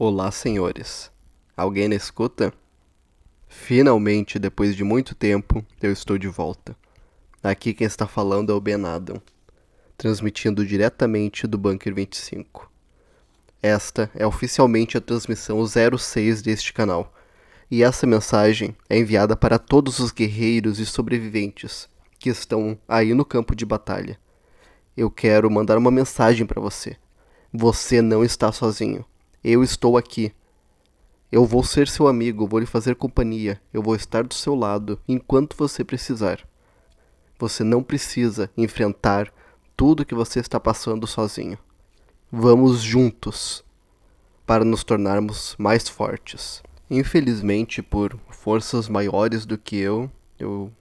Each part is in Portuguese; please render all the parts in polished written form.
Olá, senhores. Alguém na escuta? Finalmente, depois de muito tempo, eu estou de volta. Aqui quem está falando é o Ben Adam, transmitindo diretamente do Bunker 25. Esta é oficialmente a transmissão 06 deste canal, e essa mensagem é enviada para todos os guerreiros e sobreviventes que estão aí no campo de batalha. Eu quero mandar uma mensagem para você. Você não está sozinho. Eu estou aqui. Eu vou ser seu amigo, vou lhe fazer companhia, eu vou estar do seu lado enquanto você precisar. Você não precisa enfrentar tudo que você está passando sozinho. Vamos juntos para nos tornarmos mais fortes. Infelizmente, por forças maiores do que eu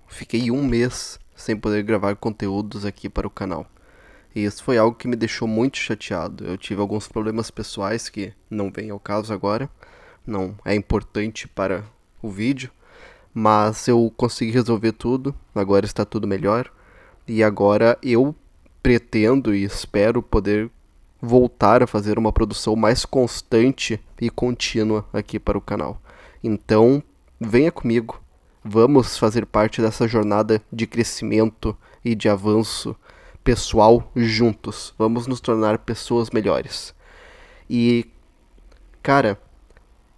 fiquei um mês sem poder gravar conteúdos aqui para o canal. E isso foi algo que me deixou muito chateado. Eu tive alguns problemas pessoais que não vêm ao caso agora, não é importante para o vídeo, mas eu consegui resolver tudo, agora está tudo melhor, e agora eu pretendo e espero poder voltar a fazer uma produção mais constante e contínua aqui para o canal. Então, venha comigo, vamos fazer parte dessa jornada de crescimento e de avanço pessoal juntos, vamos nos tornar pessoas melhores. E, cara,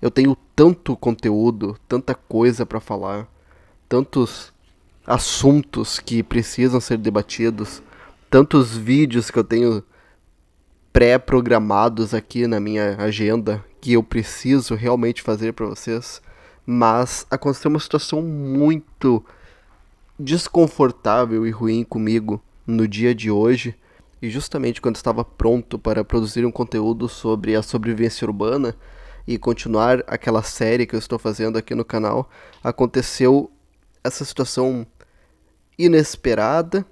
eu tenho tanto conteúdo, tanta coisa para falar, tantos assuntos que precisam ser debatidos, tantos vídeos que eu tenho pré-programados aqui na minha agenda que eu preciso realmente fazer para vocês, mas aconteceu uma situação muito desconfortável e ruim comigo no dia de hoje, e justamente quando estava pronto para produzir um conteúdo sobre a sobrevivência urbana e continuar aquela série que eu estou fazendo aqui no canal, aconteceu essa situação inesperada,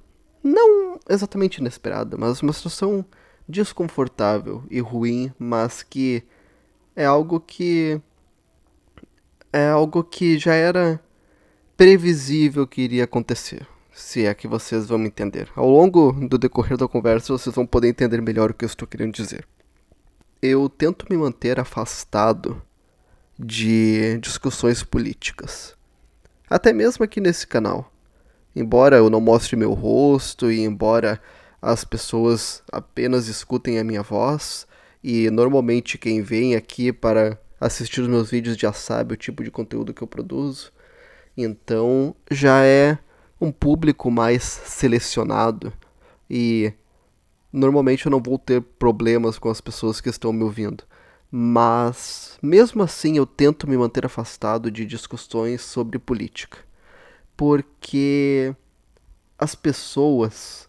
não exatamente inesperada, mas uma situação desconfortável e ruim, mas que é algo que já era previsível que iria acontecer, se é que vocês vão me entender. Ao longo do decorrer da conversa, vocês vão poder entender melhor o que eu estou querendo dizer. Eu tento me manter afastado de discussões políticas, até mesmo aqui nesse canal. Embora eu não mostre meu rosto e embora as pessoas apenas escutem a minha voz, e normalmente quem vem aqui para assistir os meus vídeos já sabe o tipo de conteúdo que eu produzo, então já é um público mais selecionado e normalmente eu não vou ter problemas com as pessoas que estão me ouvindo. Mas mesmo assim eu tento me manter afastado de discussões sobre política, porque as pessoas,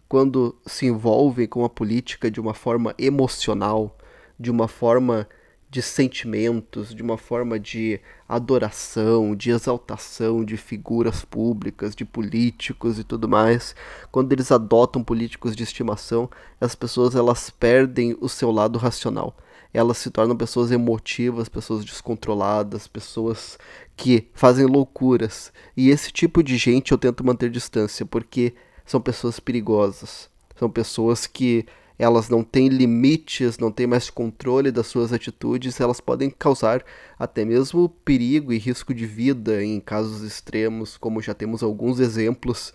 quando se envolvem com a política de uma forma emocional, de uma forma de sentimentos, de uma forma de adoração, de exaltação de figuras públicas, de políticos e tudo mais, quando eles adotam políticos de estimação, as pessoas elas perdem o seu lado racional. Elas se tornam pessoas emotivas, pessoas descontroladas, pessoas que fazem loucuras. E esse tipo de gente eu tento manter distância, porque são pessoas perigosas. São pessoas que elas não têm limites, não têm mais controle das suas atitudes, elas podem causar até mesmo perigo e risco de vida em casos extremos, como já temos alguns exemplos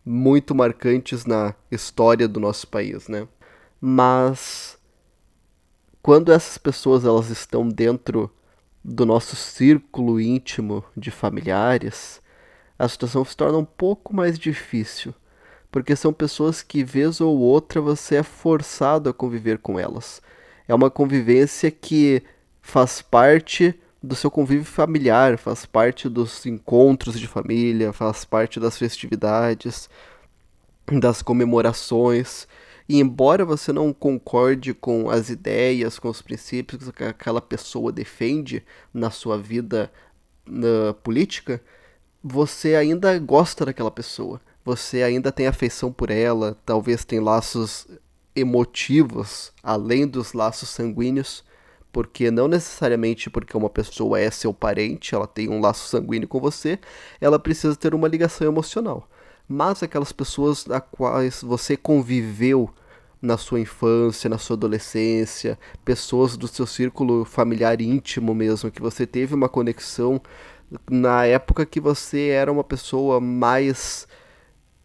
muito marcantes na história do nosso país, né? Mas quando essas pessoas elas estão dentro do nosso círculo íntimo de familiares, a situação se torna um pouco mais difícil, porque são pessoas que vez ou outra você é forçado a conviver com elas. É uma convivência que faz parte do seu convívio familiar, faz parte dos encontros de família, faz parte das festividades, das comemorações. E embora você não concorde com as ideias, com os princípios que aquela pessoa defende na sua vida na política, você ainda gosta daquela pessoa. Você ainda tem afeição por ela, talvez tem laços emotivos além dos laços sanguíneos, porque não necessariamente porque uma pessoa é seu parente, ela tem um laço sanguíneo com você, ela precisa ter uma ligação emocional. Mas aquelas pessoas a quais você conviveu na sua infância, na sua adolescência, pessoas do seu círculo familiar íntimo mesmo, que você teve uma conexão na época que você era uma pessoa mais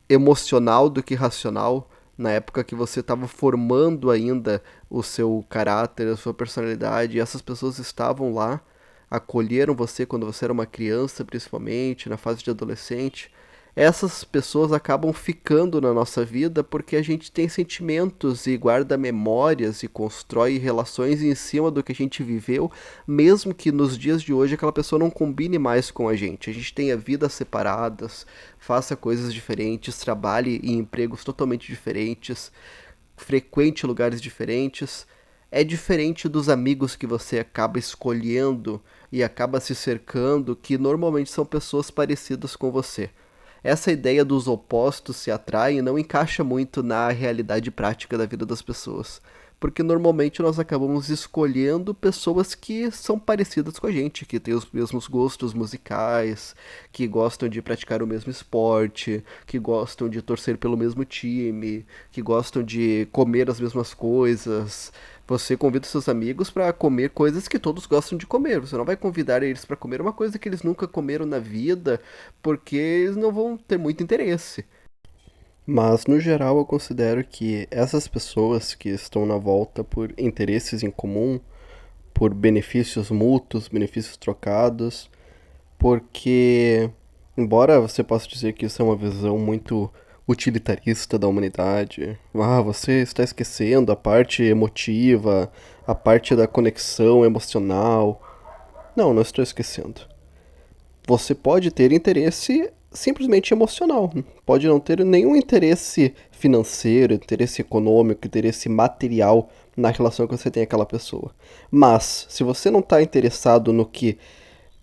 emocional do que racional, na época que você estava formando ainda o seu caráter, a sua personalidade, e essas pessoas estavam lá, acolheram você quando você era uma criança, principalmente, na fase de adolescente. Essas pessoas acabam ficando na nossa vida porque a gente tem sentimentos e guarda memórias e constrói relações em cima do que a gente viveu, mesmo que nos dias de hoje aquela pessoa não combine mais com a gente. A gente tenha vidas separadas, faça coisas diferentes, trabalhe em empregos totalmente diferentes, frequente lugares diferentes. É diferente dos amigos que você acaba escolhendo e acaba se cercando, que normalmente são pessoas parecidas com você. Essa ideia dos opostos se atraem não encaixa muito na realidade prática da vida das pessoas. Porque normalmente nós acabamos escolhendo pessoas que são parecidas com a gente, que têm os mesmos gostos musicais, que gostam de praticar o mesmo esporte, que gostam de torcer pelo mesmo time, que gostam de comer as mesmas coisas. Você convida seus amigos para comer coisas que todos gostam de comer. Você não vai convidar eles para comer uma coisa que eles nunca comeram na vida, porque eles não vão ter muito interesse. Mas, no geral, eu considero que essas pessoas que estão na volta por interesses em comum, por benefícios mútuos, benefícios trocados, porque, embora você possa dizer que isso é uma visão muito utilitarista da humanidade, você está esquecendo a parte emotiva, a parte da conexão emocional. Não, não estou esquecendo. Você pode ter interesse simplesmente emocional. Pode não ter nenhum interesse financeiro, interesse econômico, interesse material na relação que você tem com aquela pessoa. Mas, se você não está interessado no que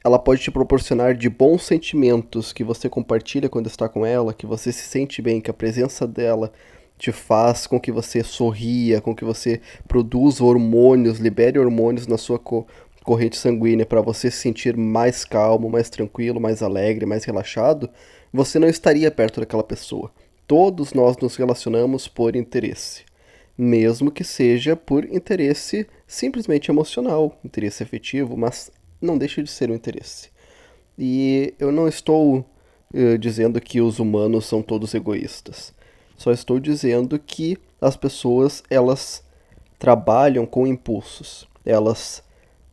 ela pode te proporcionar de bons sentimentos que você compartilha quando está com ela, que você se sente bem, que a presença dela te faz com que você sorria, com que você produza hormônios, libere hormônios na sua corrente sanguínea para você se sentir mais calmo, mais tranquilo, mais alegre, mais relaxado, você não estaria perto daquela pessoa. Todos nós nos relacionamos por interesse, mesmo que seja por interesse simplesmente emocional, interesse afetivo, mas não deixa de ser um interesse. E eu não estou dizendo que os humanos são todos egoístas. Só estou dizendo que as pessoas, elas trabalham com impulsos. Elas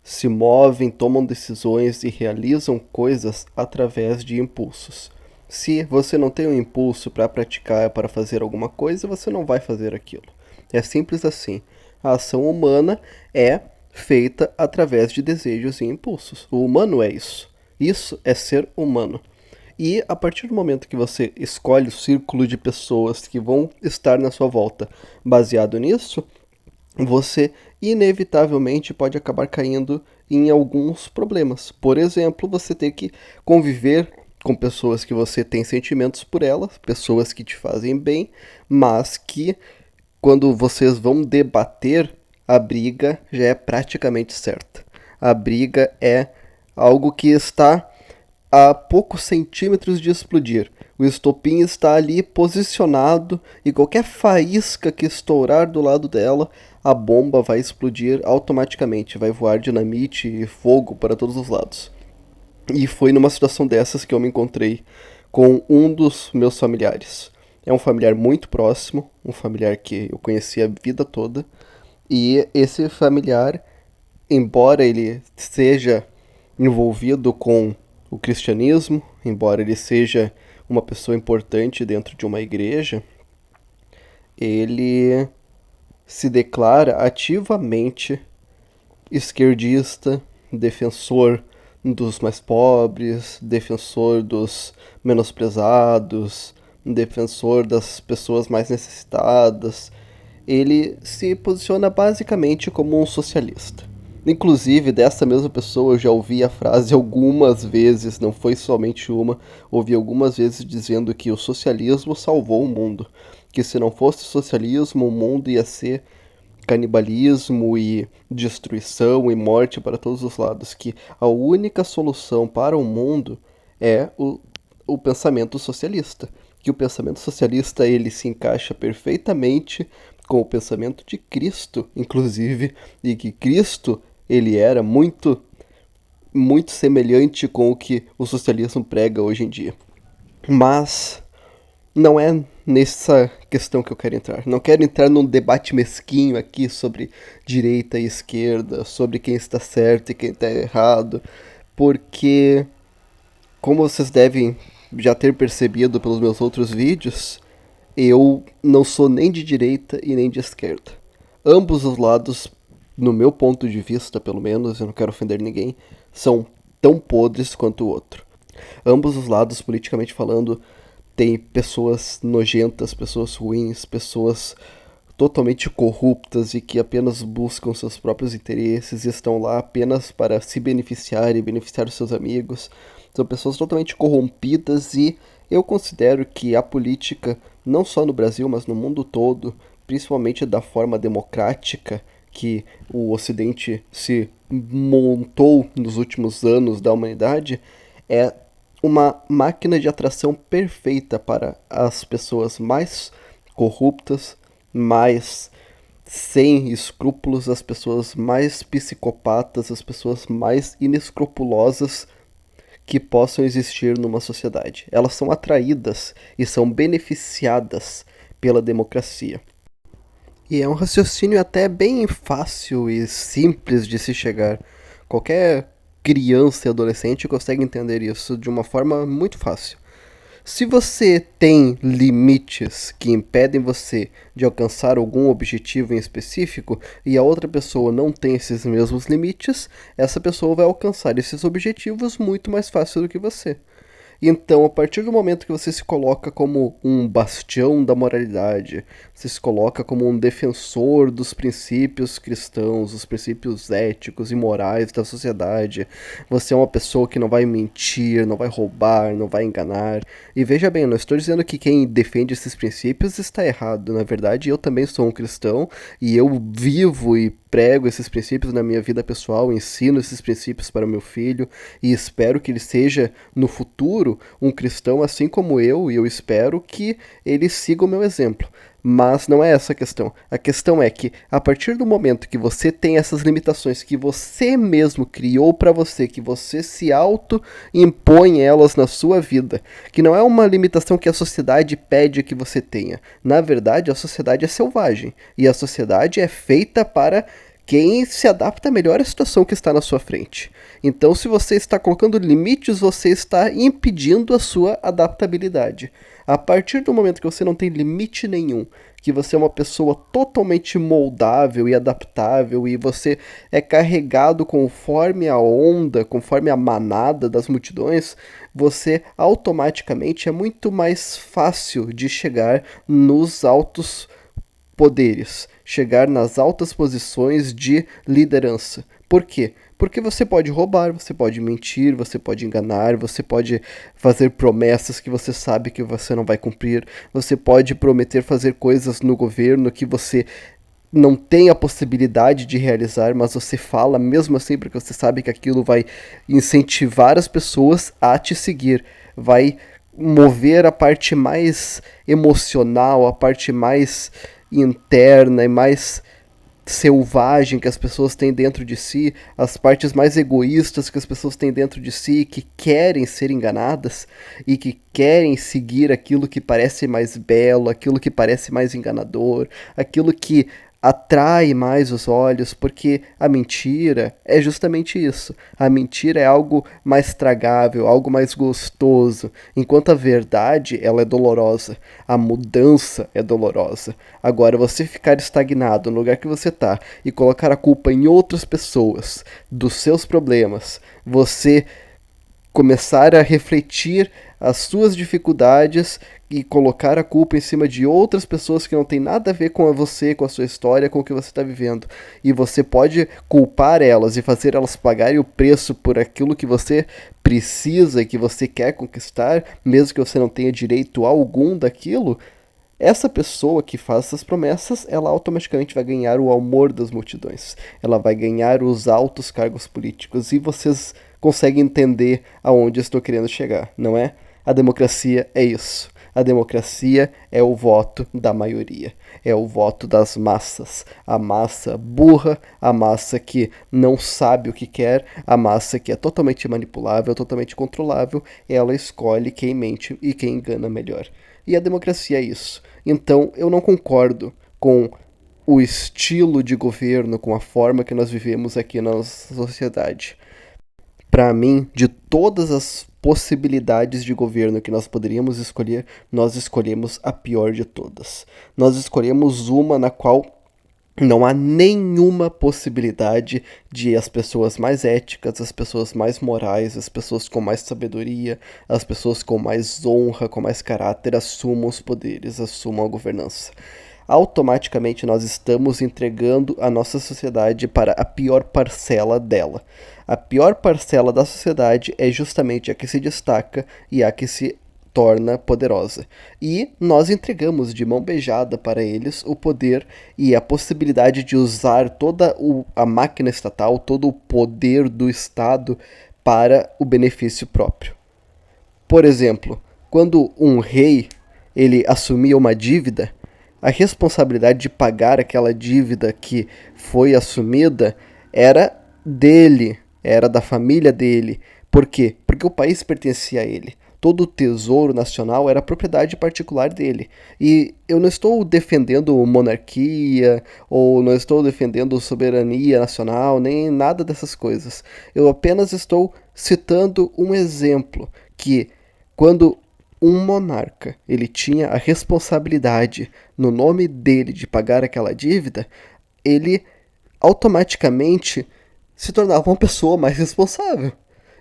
se movem, tomam decisões e realizam coisas através de impulsos. Se você não tem um impulso para praticar, para fazer alguma coisa, você não vai fazer aquilo. É simples assim. A ação humana é feita através de desejos e impulsos. O humano é isso. Isso é ser humano. E a partir do momento que você escolhe o círculo de pessoas que vão estar na sua volta baseado nisso, você inevitavelmente pode acabar caindo em alguns problemas. Por exemplo, você ter que conviver com pessoas que você tem sentimentos por elas, pessoas que te fazem bem, mas que quando vocês vão debater, a briga já é praticamente certa. A briga é algo que está a poucos centímetros de explodir. O estopim está ali posicionado e qualquer faísca que estourar do lado dela, a bomba vai explodir automaticamente, vai voar dinamite e fogo para todos os lados. E foi numa situação dessas que eu me encontrei com um dos meus familiares. É um familiar muito próximo, um familiar que eu conheci a vida toda, e esse familiar, embora ele seja envolvido com o cristianismo, embora ele seja uma pessoa importante dentro de uma igreja, ele se declara ativamente esquerdista, defensor dos mais pobres, defensor dos menosprezados, defensor das pessoas mais necessitadas. Ele se posiciona basicamente como um socialista. Inclusive, dessa mesma pessoa eu já ouvi a frase algumas vezes, não foi somente uma, ouvi algumas vezes dizendo que o socialismo salvou o mundo, que se não fosse socialismo, o mundo ia ser canibalismo e destruição e morte para todos os lados, que a única solução para o mundo é o pensamento socialista, que o pensamento socialista ele se encaixa perfeitamente com o pensamento de Cristo, inclusive, e que Cristo, ele era muito semelhante com o que o socialismo prega hoje em dia. Mas não é nessa questão que eu quero entrar. Não quero entrar num debate mesquinho aqui sobre direita e esquerda, sobre quem está certo e quem está errado, porque, como vocês devem já ter percebido pelos meus outros vídeos, eu não sou nem de direita e nem de esquerda. Ambos os lados, no meu ponto de vista, pelo menos, eu não quero ofender ninguém, são tão podres quanto o outro. Ambos os lados, politicamente falando, tem pessoas nojentas, pessoas ruins, pessoas totalmente corruptas e que apenas buscam seus próprios interesses e estão lá apenas para se beneficiar e beneficiar os seus amigos. São pessoas totalmente corrompidas e eu considero que a política, não só no Brasil, mas no mundo todo, principalmente da forma democrática que o Ocidente se montou nos últimos anos da humanidade, é uma máquina de atração perfeita para as pessoas mais corruptas, mais sem escrúpulos, as pessoas mais psicopatas, as pessoas mais inescrupulosas que possam existir numa sociedade. Elas são atraídas e são beneficiadas pela democracia. E é um raciocínio até bem fácil e simples de se chegar. Qualquer criança e adolescente consegue entender isso de uma forma muito fácil. Se você tem limites que impedem você de alcançar algum objetivo em específico e a outra pessoa não tem esses mesmos limites, essa pessoa vai alcançar esses objetivos muito mais fácil do que você. Então, a partir do momento que você se coloca como um bastião da moralidade, você se coloca como um defensor dos princípios cristãos, os princípios éticos e morais da sociedade, você é uma pessoa que não vai mentir, não vai roubar, não vai enganar. E veja bem, eu não estou dizendo que quem defende esses princípios está errado. Na verdade, eu também sou um cristão e eu vivo e prego esses princípios na minha vida pessoal, ensino esses princípios para o meu filho e espero que ele seja, no futuro, um cristão assim como eu, e eu espero que ele siga o meu exemplo. Mas não é essa a questão. A questão é que, a partir do momento que você tem essas limitações que você mesmo criou para você, que você se auto-impõe elas na sua vida, que não é uma limitação que a sociedade pede que você tenha. Na verdade, a sociedade é selvagem. E a sociedade é feita para quem se adapta melhor à situação que está na sua frente. Então, se você está colocando limites, você está impedindo a sua adaptabilidade. A partir do momento que você não tem limite nenhum, que você é uma pessoa totalmente moldável e adaptável e você é carregado conforme a onda, conforme a manada das multidões, você automaticamente é muito mais fácil de chegar nos altos poderes, chegar nas altas posições de liderança. Por quê? Porque você pode roubar, você pode mentir, você pode enganar, você pode fazer promessas que você sabe que você não vai cumprir, você pode prometer fazer coisas no governo que você não tem a possibilidade de realizar, mas você fala mesmo assim porque você sabe que aquilo vai incentivar as pessoas a te seguir, vai mover a parte mais emocional, a parte mais interna e mais selvagem que as pessoas têm dentro de si, as partes mais egoístas que as pessoas têm dentro de si, que querem ser enganadas e que querem seguir aquilo que parece mais belo, aquilo que parece mais enganador, aquilo que atrai mais os olhos, porque a mentira é justamente isso. A mentira é algo mais tragável, algo mais gostoso, enquanto a verdade, ela é dolorosa. A mudança é dolorosa. Agora, você ficar estagnado no lugar que você está e colocar a culpa em outras pessoas dos seus problemas, você começar a refletir as suas dificuldades e colocar a culpa em cima de outras pessoas que não tem nada a ver com você, com a sua história, com o que você está vivendo. E você pode culpar elas e fazer elas pagarem o preço por aquilo que você precisa e que você quer conquistar, mesmo que você não tenha direito algum daquilo. Essa pessoa que faz essas promessas, ela automaticamente vai ganhar o amor das multidões. Ela vai ganhar os altos cargos políticos. E vocês conseguem entender aonde eu estou querendo chegar, não é? A democracia é isso. A democracia é o voto da maioria, é o voto das massas. A massa burra, a massa que não sabe o que quer, a massa que é totalmente manipulável, totalmente controlável, ela escolhe quem mente e quem engana melhor. E a democracia é isso. Então, eu não concordo com o estilo de governo, com a forma que nós vivemos aqui na nossa sociedade. Para mim, de todas as possibilidades de governo que nós poderíamos escolher, nós escolhemos a pior de todas. Nós escolhemos uma na qual não há nenhuma possibilidade de as pessoas mais éticas, as pessoas mais morais, as pessoas com mais sabedoria, as pessoas com mais honra, com mais caráter assumam os poderes, assumam a governança. Automaticamente nós estamos entregando a nossa sociedade para a pior parcela dela. A pior parcela da sociedade é justamente a que se destaca e a que se torna poderosa. E nós entregamos de mão beijada para eles o poder e a possibilidade de usar toda a máquina estatal, todo o poder do Estado para o benefício próprio. Por exemplo, quando um rei ele assumia uma dívida, a responsabilidade de pagar aquela dívida que foi assumida era dele, era da família dele. Por quê? Porque o país pertencia a ele. Todo o tesouro nacional era propriedade particular dele. E eu não estou defendendo monarquia, ou não estou defendendo soberania nacional, nem nada dessas coisas. Eu apenas estou citando um exemplo que, quando um monarca ele tinha a responsabilidade no nome dele de pagar aquela dívida, ele automaticamente se tornava uma pessoa mais responsável.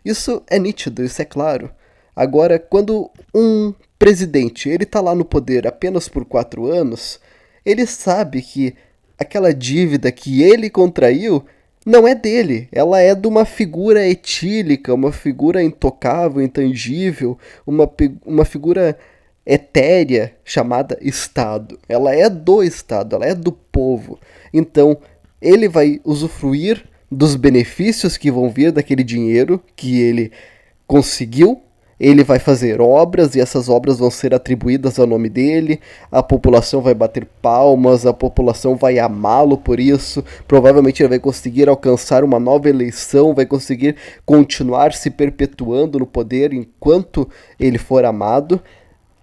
Isso é nítido, isso é claro. Agora, quando um presidente ele está lá no poder apenas por 4 anos, ele sabe que aquela dívida que ele contraiu não é dele, ela é de uma figura etílica, uma figura intocável, intangível, uma figura etérea chamada Estado. Ela é do Estado, ela é do povo. Então, ele vai usufruir dos benefícios que vão vir daquele dinheiro que ele conseguiu. Ele vai fazer obras e essas obras vão ser atribuídas ao nome dele, a população vai bater palmas, a população vai amá-lo por isso, provavelmente ele vai conseguir alcançar uma nova eleição, vai conseguir continuar se perpetuando no poder enquanto ele for amado,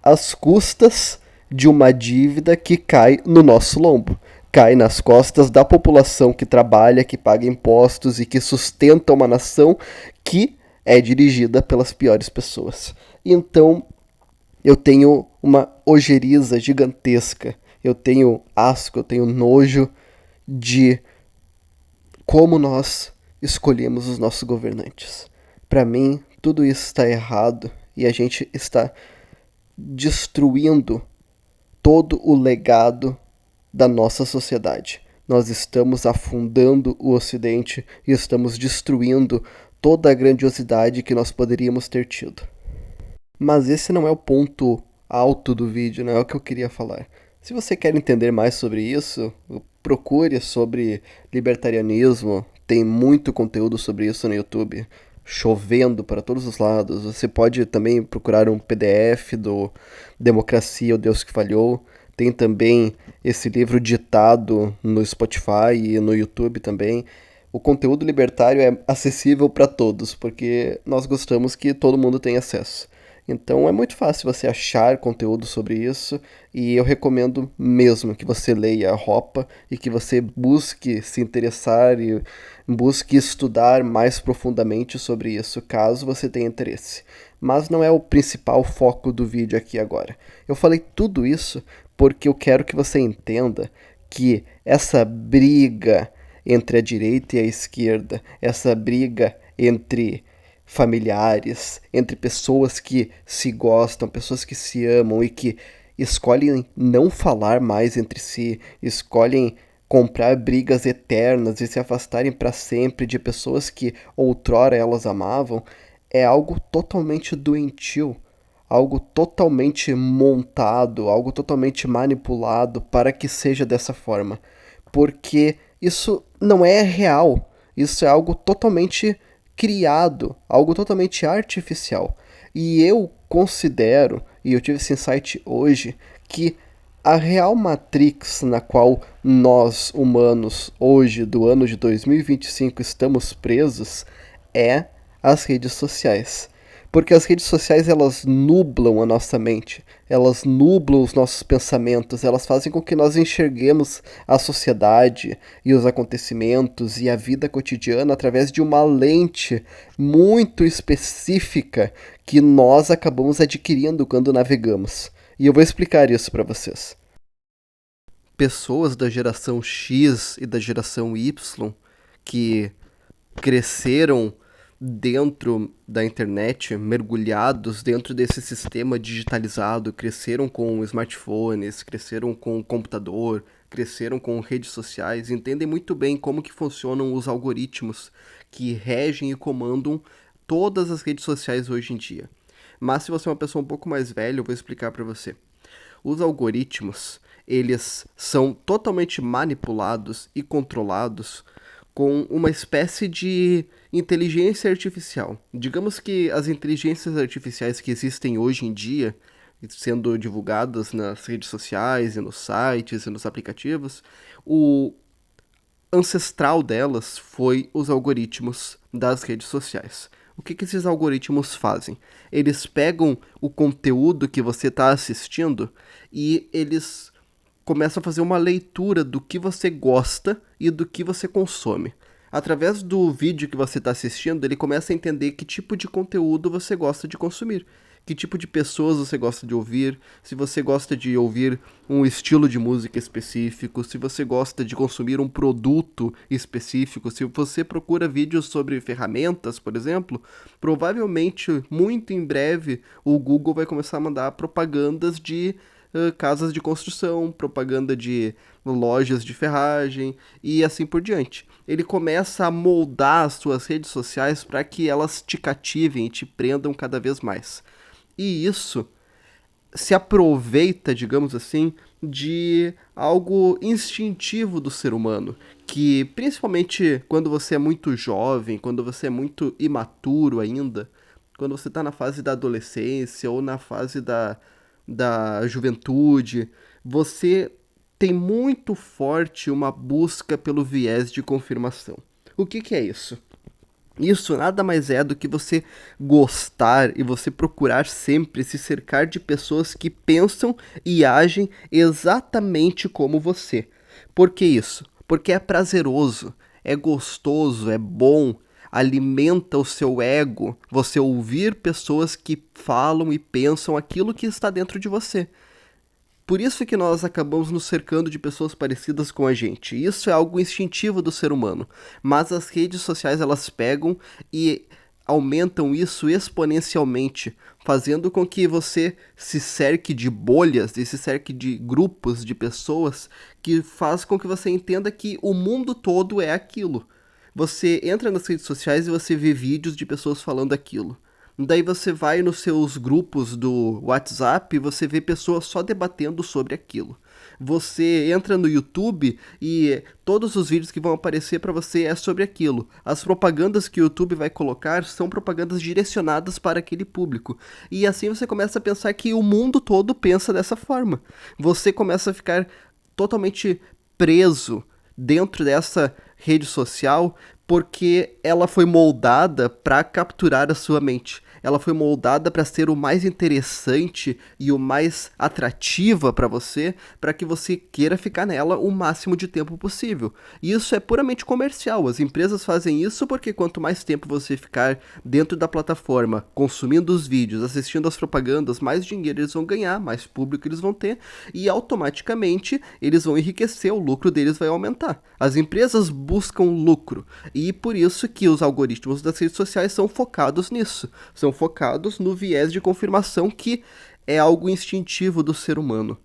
às custas de uma dívida que cai no nosso lombo. Cai nas costas da população que trabalha, que paga impostos e que sustenta uma nação que é dirigida pelas piores pessoas. Então, eu tenho uma ojeriza gigantesca, eu tenho asco, eu tenho nojo de como nós escolhemos os nossos governantes. Para mim, tudo isso está errado e a gente está destruindo todo o legado da nossa sociedade. Nós estamos afundando o Ocidente e estamos destruindo toda a grandiosidade que nós poderíamos ter tido. Mas esse não é o ponto alto do vídeo, não é o que eu queria falar. Se você quer entender mais sobre isso, procure sobre libertarianismo, tem muito conteúdo sobre isso no YouTube, chovendo para todos os lados. Você pode também procurar um PDF do Democracia, o Deus que Falhou. Tem também esse livro ditado no Spotify e no YouTube também. O conteúdo libertário é acessível para todos, porque nós gostamos que todo mundo tenha acesso. Então é muito fácil você achar conteúdo sobre isso e eu recomendo mesmo que você leia a Hoppe e que você busque se interessar e busque estudar mais profundamente sobre isso, caso você tenha interesse. Mas não é o principal foco do vídeo aqui agora. Eu falei tudo isso porque eu quero que você entenda que essa briga entre a direita e a esquerda, essa briga entre familiares, entre pessoas que se gostam, pessoas que se amam e que escolhem não falar mais entre si, escolhem comprar brigas eternas e se afastarem para sempre de pessoas que outrora elas amavam, é algo totalmente doentio, algo totalmente montado, algo totalmente manipulado para que seja dessa forma. Porque isso não é real, isso é algo totalmente criado, algo totalmente artificial. E eu considero e eu tive esse insight hoje, que a real matrix na qual nós, humanos, hoje, do ano de 2025, estamos presos é as redes sociais. Porque as redes sociais, elas nublam a nossa mente, elas nublam os nossos pensamentos, elas fazem com que nós enxerguemos a sociedade e os acontecimentos e a vida cotidiana através de uma lente muito específica que nós acabamos adquirindo quando navegamos. E eu vou explicar isso para vocês. Pessoas da geração X e da geração Y que cresceram dentro da internet, mergulhados dentro desse sistema digitalizado, cresceram com smartphones, cresceram com computador, cresceram com redes sociais, entendem muito bem como que funcionam os algoritmos que regem e comandam todas as redes sociais hoje em dia. Mas se você é uma pessoa um pouco mais velha, eu vou explicar para você. Os algoritmos, eles são totalmente manipulados e controlados com uma espécie de inteligência artificial. Digamos que as inteligências artificiais que existem hoje em dia, sendo divulgadas nas redes sociais e nos sites e nos aplicativos, o ancestral delas foi os algoritmos das redes sociais. O que esses algoritmos fazem? Eles pegam o conteúdo que você está assistindo e eles começam a fazer uma leitura do que você gosta e do que você consome. Através do vídeo que você está assistindo, ele começa a entender que tipo de conteúdo você gosta de consumir, que tipo de pessoas você gosta de ouvir, se você gosta de ouvir um estilo de música específico, se você gosta de consumir um produto específico, se você procura vídeos sobre ferramentas, por exemplo, provavelmente, muito em breve, o Google vai começar a mandar propagandas de casas de construção, propaganda de lojas de ferragem e assim por diante. Ele começa a moldar as suas redes sociais para que elas te cativem e te prendam cada vez mais. E isso se aproveita, digamos assim, de algo instintivo do ser humano, que principalmente quando você é muito jovem, quando você é muito imaturo ainda, quando você está na fase da adolescência ou na fase da juventude, você tem muito forte uma busca pelo viés de confirmação. O que é isso? Isso nada mais é do que você gostar e você procurar sempre se cercar de pessoas que pensam e agem exatamente como você. Por que isso? Porque é prazeroso, é gostoso, é bom, alimenta o seu ego você ouvir pessoas que falam e pensam aquilo que está dentro de você. Por isso que nós acabamos nos cercando de pessoas parecidas com a gente. Isso é algo instintivo do ser humano. Mas as redes sociais, elas pegam e aumentam isso exponencialmente, fazendo com que você se cerque de bolhas e se cerque de grupos de pessoas que faz com que você entenda que o mundo todo é aquilo. Você entra nas redes sociais e você vê vídeos de pessoas falando aquilo. Daí você vai nos seus grupos do WhatsApp e você vê pessoas só debatendo sobre aquilo. Você entra no YouTube e todos os vídeos que vão aparecer para você é sobre aquilo. As propagandas que o YouTube vai colocar são propagandas direcionadas para aquele público. E assim você começa a pensar que o mundo todo pensa dessa forma. Você começa a ficar totalmente preso dentro dessa rede social porque ela foi moldada para capturar a sua mente. Ela foi moldada para ser o mais interessante e o mais atrativa para você, para que você queira ficar nela o máximo de tempo possível. E isso é puramente comercial. As empresas fazem isso porque quanto mais tempo você ficar dentro da plataforma, consumindo os vídeos, assistindo as propagandas, mais dinheiro eles vão ganhar, mais público eles vão ter e automaticamente eles vão enriquecer, o lucro deles vai aumentar. As empresas buscam lucro e por isso que os algoritmos das redes sociais são focados nisso. São focados no viés de confirmação que é algo instintivo do ser humano.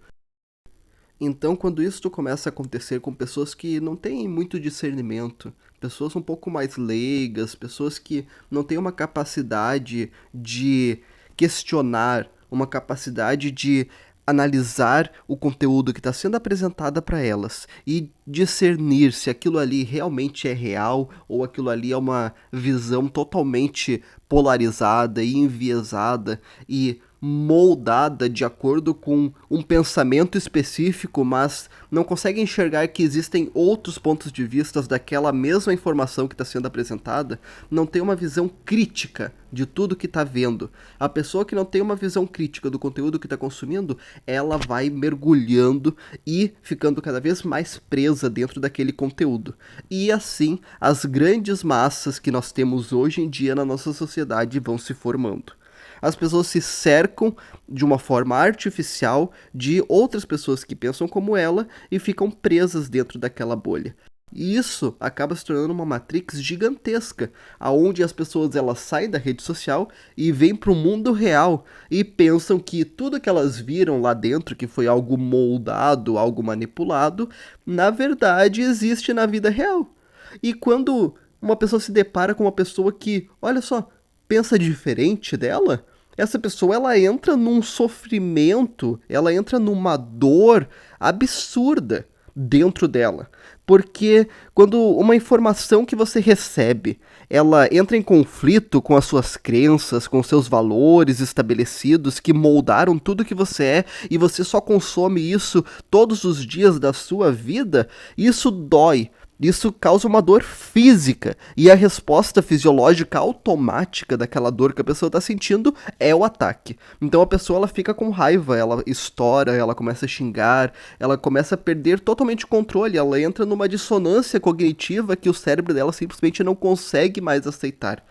Então, quando isso começa a acontecer com pessoas que não têm muito discernimento, pessoas um pouco mais leigas, pessoas que não têm uma capacidade de questionar, uma capacidade de analisar o conteúdo que está sendo apresentado para elas e discernir se aquilo ali realmente é real ou aquilo ali é uma visão totalmente polarizada e enviesada e moldada de acordo com um pensamento específico, mas não consegue enxergar que existem outros pontos de vista daquela mesma informação que está sendo apresentada, não tem uma visão crítica de tudo que está vendo. A pessoa que não tem uma visão crítica do conteúdo que está consumindo, ela vai mergulhando e ficando cada vez mais presa dentro daquele conteúdo. E assim, as grandes massas que nós temos hoje em dia na nossa sociedade vão se formando. As pessoas se cercam de uma forma artificial de outras pessoas que pensam como ela e ficam presas dentro daquela bolha. E isso acaba se tornando uma matrix gigantesca, aonde as pessoas elas saem da rede social e vêm para o mundo real e pensam que tudo que elas viram lá dentro, que foi algo moldado, algo manipulado, na verdade existe na vida real. E quando uma pessoa se depara com uma pessoa que, olha só, pensa diferente dela, essa pessoa ela entra num sofrimento, ela entra numa dor absurda dentro dela. Porque quando uma informação que você recebe, ela entra em conflito com as suas crenças, com seus valores estabelecidos que moldaram tudo que você é e você só consome isso todos os dias da sua vida, isso dói. Isso causa uma dor física, e a resposta fisiológica automática daquela dor que a pessoa está sentindo é o ataque. Então a pessoa ela fica com raiva, ela estoura, ela começa a xingar, ela começa a perder totalmente o controle, ela entra numa dissonância cognitiva que o cérebro dela simplesmente não consegue mais aceitar.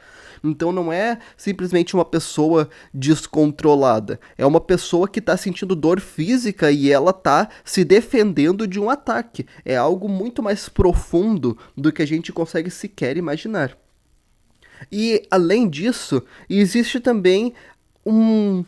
Então não é simplesmente uma pessoa descontrolada, é uma pessoa que está sentindo dor física e ela está se defendendo de um ataque. É algo muito mais profundo do que a gente consegue sequer imaginar. E além disso, existe também um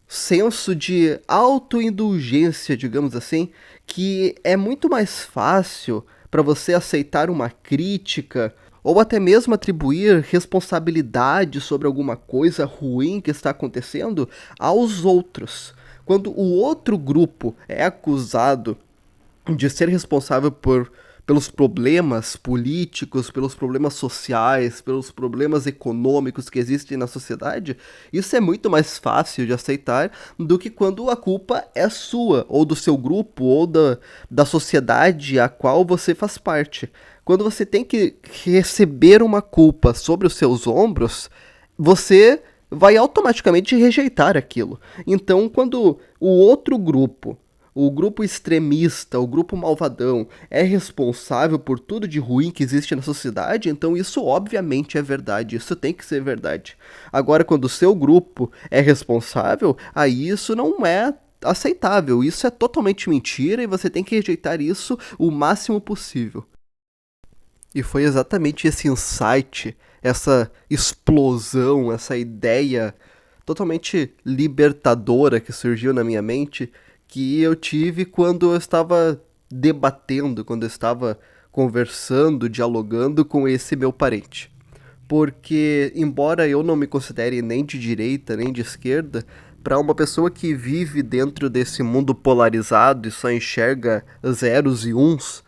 senso de autoindulgência, digamos assim, que é muito mais fácil para você aceitar uma crítica ou até mesmo atribuir responsabilidade sobre alguma coisa ruim que está acontecendo aos outros. Quando o outro grupo é acusado de ser responsável pelos problemas políticos, pelos problemas sociais, pelos problemas econômicos que existem na sociedade, isso é muito mais fácil de aceitar do que quando a culpa é sua, ou do seu grupo, ou da sociedade a qual você faz parte. Quando você tem que receber uma culpa sobre os seus ombros, você vai automaticamente rejeitar aquilo. Então, quando o outro grupo, o grupo extremista, o grupo malvadão, é responsável por tudo de ruim que existe na sociedade, então isso obviamente é verdade, isso tem que ser verdade. Agora, quando o seu grupo é responsável, aí isso não é aceitável, isso é totalmente mentira e você tem que rejeitar isso o máximo possível. E foi exatamente esse insight, essa explosão, essa ideia totalmente libertadora que surgiu na minha mente que eu tive quando eu estava debatendo, quando eu estava conversando, dialogando com esse meu parente. Porque, embora eu não me considere nem de direita nem de esquerda, para uma pessoa que vive dentro desse mundo polarizado e só enxerga zeros e uns,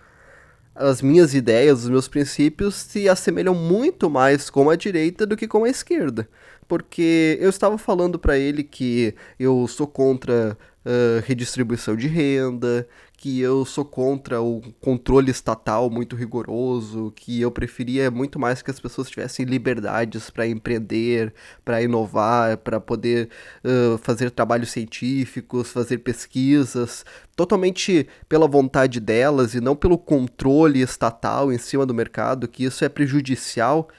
as minhas ideias, os meus princípios se assemelham muito mais com a direita do que com a esquerda. Porque eu estava falando para ele que eu sou contra redistribuição de renda, que eu sou contra o controle estatal muito rigoroso, que eu preferia muito mais que as pessoas tivessem liberdades para empreender, para inovar, para poder fazer trabalhos científicos, fazer pesquisas, totalmente pela vontade delas e não pelo controle estatal em cima do mercado, que isso é prejudicial.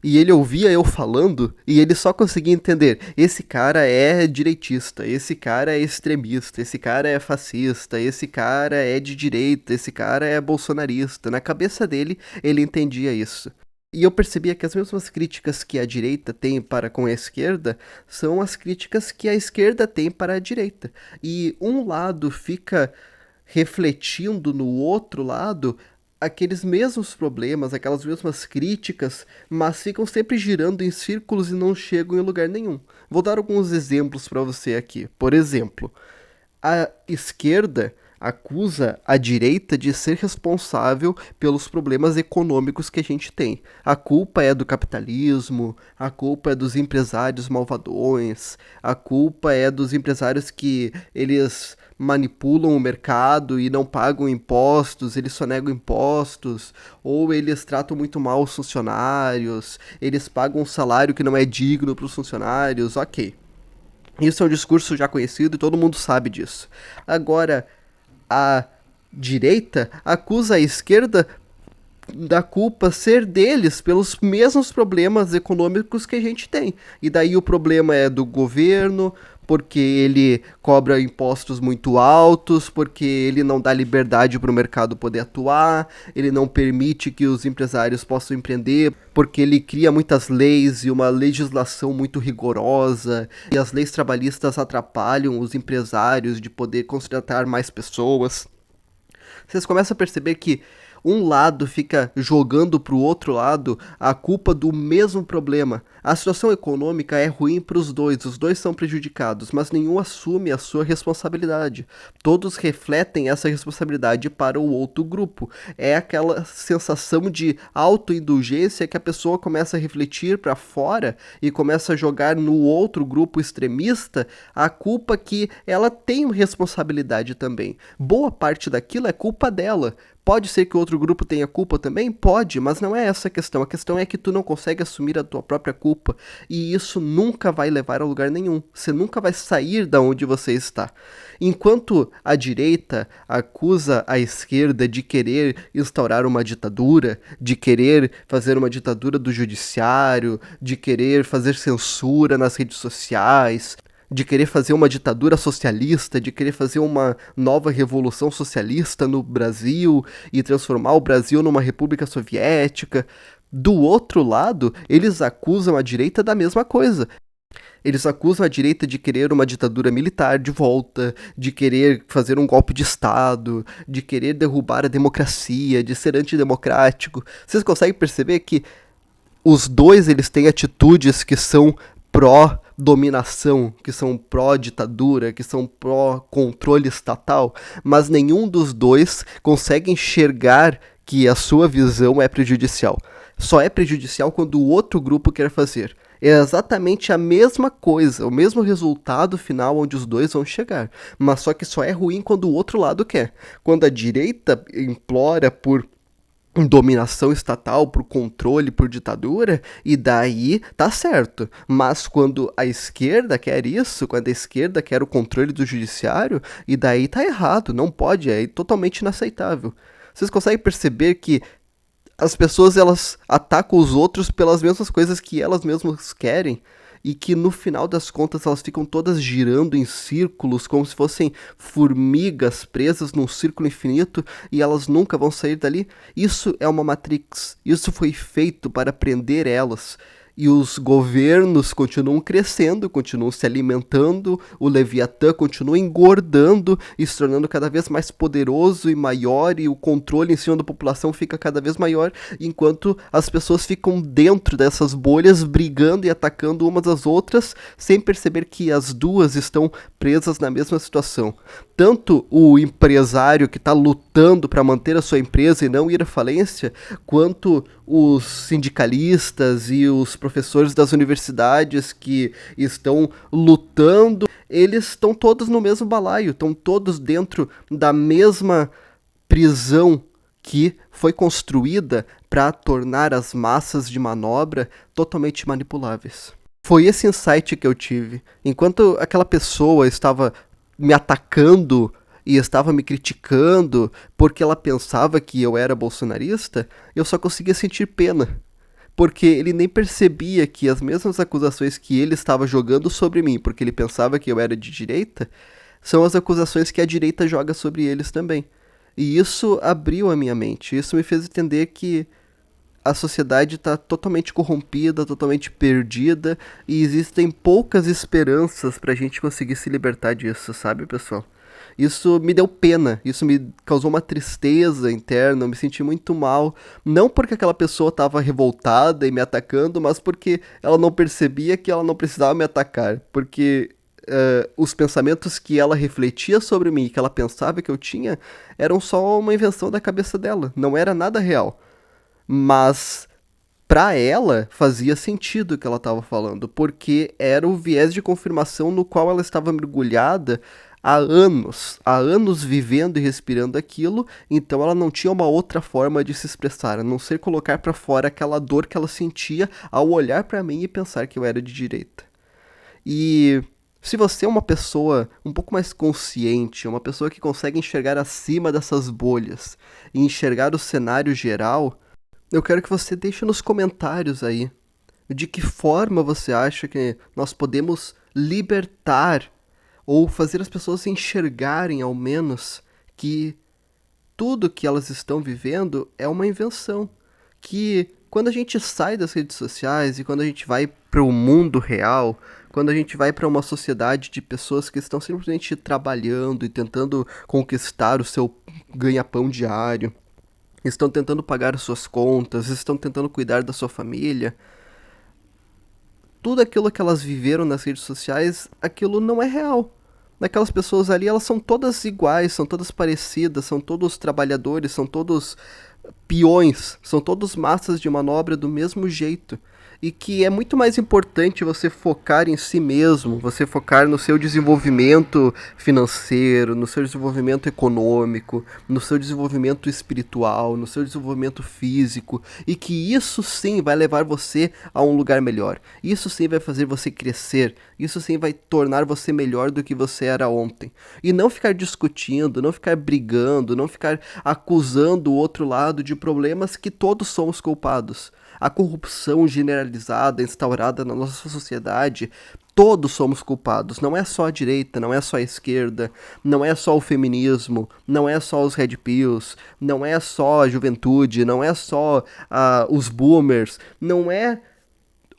E ele ouvia eu falando e ele só conseguia entender: esse cara é direitista, esse cara é extremista, esse cara é fascista, esse cara é de direita, esse cara é bolsonarista. Na cabeça dele, ele entendia isso. E eu percebia que as mesmas críticas que a direita tem para com a esquerda são as críticas que a esquerda tem para a direita. E um lado fica refletindo no outro lado aqueles mesmos problemas, aquelas mesmas críticas, mas ficam sempre girando em círculos e não chegam em lugar nenhum. Vou dar alguns exemplos para você aqui. Por exemplo, a esquerda acusa a direita de ser responsável pelos problemas econômicos que a gente tem. A culpa é do capitalismo, a culpa é dos empresários malvadões, a culpa é dos empresários que eles manipulam o mercado e não pagam impostos, eles só negam impostos, ou eles tratam muito mal os funcionários, eles pagam um salário que não é digno para os funcionários, ok. Isso é um discurso já conhecido e todo mundo sabe disso. Agora, a direita acusa a esquerda da culpa ser deles pelos mesmos problemas econômicos que a gente tem. E daí o problema é do governo, porque ele cobra impostos muito altos, porque ele não dá liberdade para o mercado poder atuar, ele não permite que os empresários possam empreender, porque ele cria muitas leis e uma legislação muito rigorosa, e as leis trabalhistas atrapalham os empresários de poder contratar mais pessoas. Vocês começam a perceber que um lado fica jogando para o outro lado a culpa do mesmo problema. A situação econômica é ruim para os dois são prejudicados, mas nenhum assume a sua responsabilidade. Todos refletem essa responsabilidade para o outro grupo. É aquela sensação de autoindulgência que a pessoa começa a refletir para fora e começa a jogar no outro grupo extremista a culpa que ela tem responsabilidade também. Boa parte daquilo é culpa dela. Pode ser que o outro grupo tenha culpa também? Pode, mas não é essa a questão. A questão é que tu não consegue assumir a tua própria culpa. E isso nunca vai levar a lugar nenhum. Você nunca vai sair da onde você está. Enquanto a direita acusa a esquerda de querer instaurar uma ditadura, de querer fazer uma ditadura do judiciário, de querer fazer censura nas redes sociais, de querer fazer uma ditadura socialista, de querer fazer uma nova revolução socialista no Brasil e transformar o Brasil numa república soviética. Do outro lado, eles acusam a direita da mesma coisa. Eles acusam a direita de querer uma ditadura militar de volta, de querer fazer um golpe de Estado, de querer derrubar a democracia, de ser antidemocrático. Vocês conseguem perceber que os dois eles têm atitudes que são pró-dominação, que são pró-ditadura, que são pró-controle estatal, mas nenhum dos dois consegue enxergar que a sua visão é prejudicial. Só é prejudicial quando o outro grupo quer fazer. É exatamente a mesma coisa, o mesmo resultado final onde os dois vão chegar, mas só que só é ruim quando o outro lado quer. Quando a direita implora por dominação estatal, por controle, por ditadura, e daí tá certo. Mas quando a esquerda quer isso, quando a esquerda quer o controle do judiciário, e daí tá errado, não pode, é totalmente inaceitável. Vocês conseguem perceber que as pessoas elas atacam os outros pelas mesmas coisas que elas mesmas querem? E que no final das contas elas ficam todas girando em círculos, como se fossem formigas presas num círculo infinito e elas nunca vão sair dali. Isso é uma Matrix, isso foi feito para prender elas. E os governos continuam crescendo, continuam se alimentando, o Leviatã continua engordando e se tornando cada vez mais poderoso e maior, e o controle em cima da população fica cada vez maior, enquanto as pessoas ficam dentro dessas bolhas, brigando e atacando umas às outras, sem perceber que as duas estão presas na mesma situação. Tanto o empresário que está lutando para manter a sua empresa e não ir à falência, quanto os sindicalistas e os professores das universidades que estão lutando, eles estão todos no mesmo balaio, estão todos dentro da mesma prisão que foi construída para tornar as massas de manobra totalmente manipuláveis. Foi esse insight que eu tive. Enquanto aquela pessoa estava me atacando e estava me criticando porque ela pensava que eu era bolsonarista, eu só conseguia sentir pena. Porque ele nem percebia que as mesmas acusações que ele estava jogando sobre mim, porque ele pensava que eu era de direita, são as acusações que a direita joga sobre eles também. E isso abriu a minha mente, isso me fez entender que a sociedade está totalmente corrompida, totalmente perdida, e existem poucas esperanças pra gente conseguir se libertar disso, sabe, pessoal? Isso me deu pena, isso me causou uma tristeza interna, eu me senti muito mal, não porque aquela pessoa estava revoltada e me atacando, mas porque ela não percebia que ela não precisava me atacar, porque os pensamentos que ela refletia sobre mim, que ela pensava que eu tinha, eram só uma invenção da cabeça dela, não era nada real. Mas pra ela fazia sentido o que ela estava falando, porque era o viés de confirmação no qual ela estava mergulhada há anos vivendo e respirando aquilo, então ela não tinha uma outra forma de se expressar, a não ser colocar pra fora aquela dor que ela sentia ao olhar pra mim e pensar que eu era de direita. E se você é uma pessoa um pouco mais consciente, uma pessoa que consegue enxergar acima dessas bolhas e enxergar o cenário geral, eu quero que você deixe nos comentários aí de que forma você acha que nós podemos libertar ou fazer as pessoas enxergarem, ao menos, que tudo que elas estão vivendo é uma invenção. Que quando a gente sai das redes sociais e quando a gente vai para o mundo real, quando a gente vai para uma sociedade de pessoas que estão simplesmente trabalhando e tentando conquistar o seu ganha-pão diário, estão tentando pagar as suas contas, estão tentando cuidar da sua família, tudo aquilo que elas viveram nas redes sociais, aquilo não é real. Aquelas pessoas ali, elas são todas iguais, são todas parecidas, são todos trabalhadores, são todos peões, são todos massas de manobra do mesmo jeito. E que é muito mais importante você focar em si mesmo, você focar no seu desenvolvimento financeiro, no seu desenvolvimento econômico, no seu desenvolvimento espiritual, no seu desenvolvimento físico, e que isso sim vai levar você a um lugar melhor. Isso sim vai fazer você crescer, isso sim vai tornar você melhor do que você era ontem. E não ficar discutindo, não ficar brigando, não ficar acusando o outro lado de problemas que todos somos culpados. A corrupção generalizada, instaurada na nossa sociedade, todos somos culpados. Não é só a direita, não é só a esquerda, não é só o feminismo, não é só os red pills, não é só a juventude, não é só os boomers, não é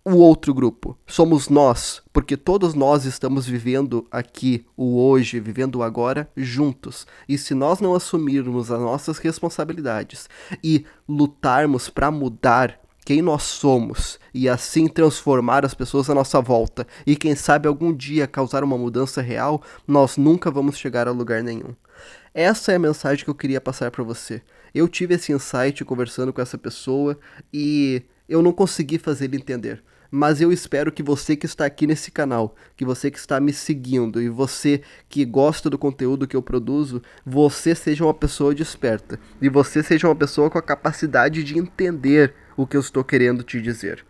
o outro grupo. Somos nós, porque todos nós estamos vivendo aqui, o hoje, vivendo o agora, juntos. E se nós não assumirmos as nossas responsabilidades e lutarmos para mudar quem nós somos e assim transformar as pessoas à nossa volta e quem sabe algum dia causar uma mudança real, nós nunca vamos chegar a lugar nenhum. Essa é a mensagem que eu queria passar para você. Eu tive esse insight conversando com essa pessoa e eu não consegui fazer ele entender. Mas eu espero que você que está aqui nesse canal, que você que está me seguindo e você que gosta do conteúdo que eu produzo, você seja uma pessoa desperta e você seja uma pessoa com a capacidade de entender o que eu estou querendo te dizer.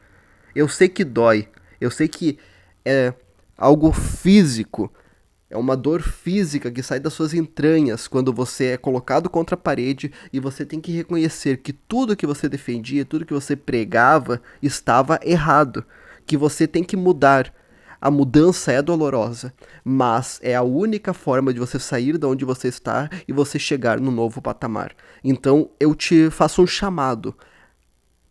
Eu sei que dói, eu sei que é algo físico, é uma dor física que sai das suas entranhas quando você é colocado contra a parede e você tem que reconhecer que tudo que você defendia, tudo que você pregava estava errado, que você tem que mudar. A mudança é dolorosa, mas é a única forma de você sair de onde você está e você chegar no novo patamar. Então eu te faço um chamado.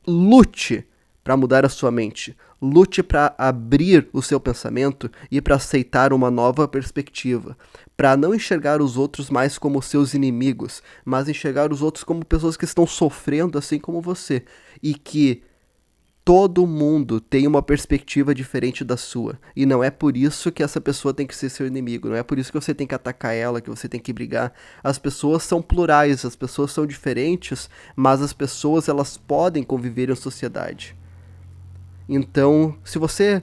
Lute para mudar a sua mente. Lute para abrir o seu pensamento e para aceitar uma nova perspectiva. Para não enxergar os outros mais como seus inimigos, mas enxergar os outros como pessoas que estão sofrendo assim como você. E que todo mundo tem uma perspectiva diferente da sua. E não é por isso que essa pessoa tem que ser seu inimigo. Não é por isso que você tem que atacar ela, que você tem que brigar. As pessoas são plurais, as pessoas são diferentes, mas as pessoas elas podem conviver em sociedade. Então, se você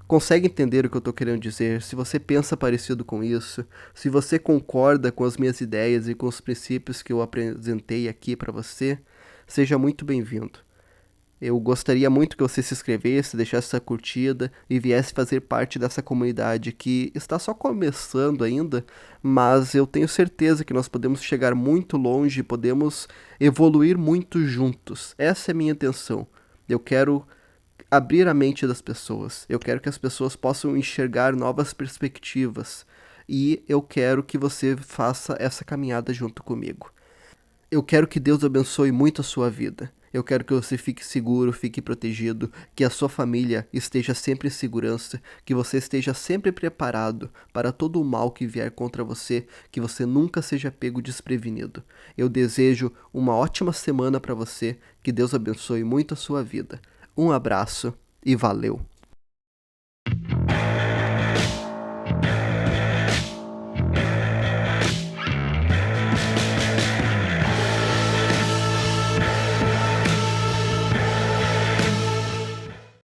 consegue entender o que eu estou querendo dizer, se você pensa parecido com isso, se você concorda com as minhas ideias e com os princípios que eu apresentei aqui para você, seja muito bem-vindo. Eu gostaria muito que você se inscrevesse, deixasse essa curtida e viesse fazer parte dessa comunidade que está só começando ainda, mas eu tenho certeza que nós podemos chegar muito longe e podemos evoluir muito juntos. Essa é a minha intenção. Eu quero abrir a mente das pessoas. Eu quero que as pessoas possam enxergar novas perspectivas. E eu quero que você faça essa caminhada junto comigo. Eu quero que Deus abençoe muito a sua vida. Eu quero que você fique seguro, fique protegido, que a sua família esteja sempre em segurança, que você esteja sempre preparado para todo o mal que vier contra você, que você nunca seja pego desprevenido. Eu desejo uma ótima semana para você, que Deus abençoe muito a sua vida. Um abraço e valeu!